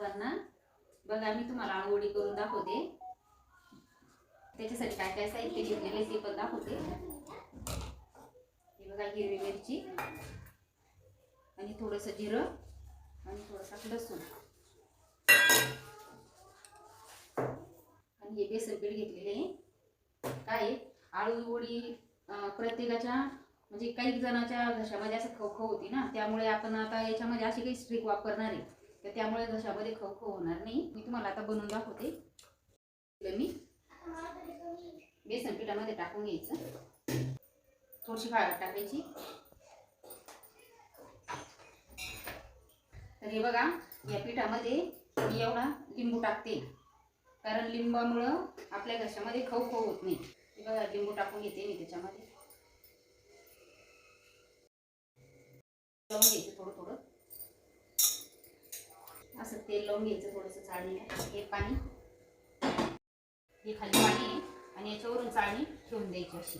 टाकताना बघा मी तुम्हाला आळूवडी करून दाखवते. त्याच्यासाठी काय काय साहित्य घेतलेले ते पण दाखवते. हे बघा हिरवी मिरची आणि थोडंसं जिरं आणि थोडंसं लसूण आणि हे बेसन पीठ घेतलेले आहे. काय आळूवडी प्रत्येकाच्या म्हणजे काही जणांच्या घशामध्ये असं खवखव होती ना, त्यामुळे आपण आता याच्यामध्ये अशी काही स्ट्रिक वापरणार आहे तर त्यामुळे घशामध्ये खवखव होणार नाही. मी तुम्हाला आता बनवून दाखवते. मी बेसन पिठामध्ये टाकून घ्यायचं, थोडीशी हळद टाकायची. तर हे बघा या पिठामध्ये मी एवढा लिंबू टाकते, कारण लिंबामुळं आपल्या घशामध्ये खवखव होत नाही. हे बघा लिंबू टाकून घेते मी त्याच्यामध्ये. लावून घ्यायचं थोडं थोडं असं तेल लावून घ्यायचं थोडंसं चाळणीला. हे पाणी, हे खाली पाणी आहे आणि याच्यावरून चाळणी ठेवून द्यायची अशी.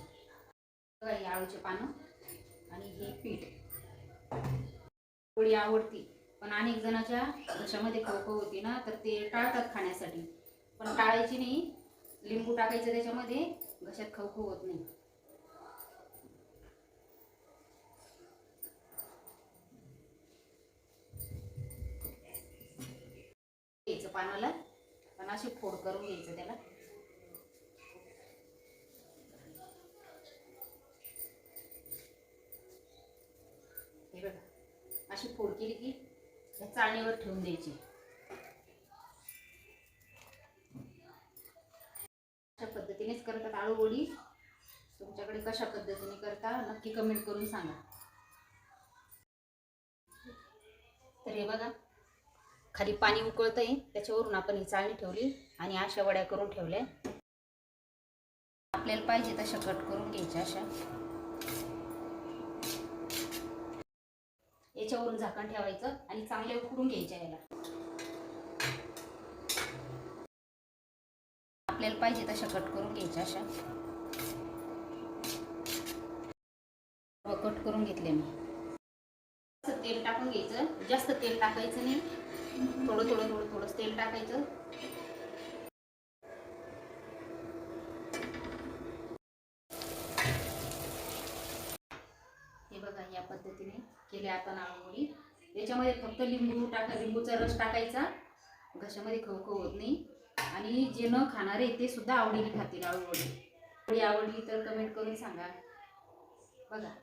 बघा ही आळूचे पानं आणि हे पीठ. पोळी आवडती पण अनेक जणांच्या घशामध्ये खवखव होती ना, तर ते टाळतात खाण्यासाठी. पण टाळायची नाही, लिंबू टाकायचं त्याच्यामध्ये, घशात खवखव होत नाही. घ्यायचं पानाला पण अशी फोड करून घ्यायचं त्याला. हे बघा अशी फोड केली की या चाळणीवर ठेवून द्यायची. अशा पद्धतीनेच करतात आळूवडी. तुमच्याकडे कशा पद्धतीने करता नक्की कमेंट करून सांगा. तर हे बघा खाली पाणी उकळतंय, त्याच्यावरून आपण ही चाळणी ठेवली आणि अशा वड्या करून ठेवल्या. आपल्याला पाहिजे तशा कट करून घ्यायच्या अशा. याच्यावरून झाकण ठेवायचं आणि चांगले उकडून घ्यायच्या याला. आपल्याला पाहिजे तशा कट करून घ्यायच्या अशा. कट करून घेतले मी. तेल टाकून घ्यायचं, जास्त तेल टाकायचं नाही, थोडं थोडं थोडं थोडं तेल टाकायचं. हे बघा या पद्धतीने केले आपण आळूवडी. याच्यामध्ये फक्त लिंबू टाका, लिंबूचा रस टाकायचा, घशामध्ये खवखव होत नाही आणि जे न खाणारे ते सुद्धा आवडीने खातील आळूवडी. आवडली तर कमेंट करून सांगा बघा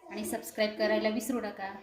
आणि सबस्क्राईब करायला विसरू नका.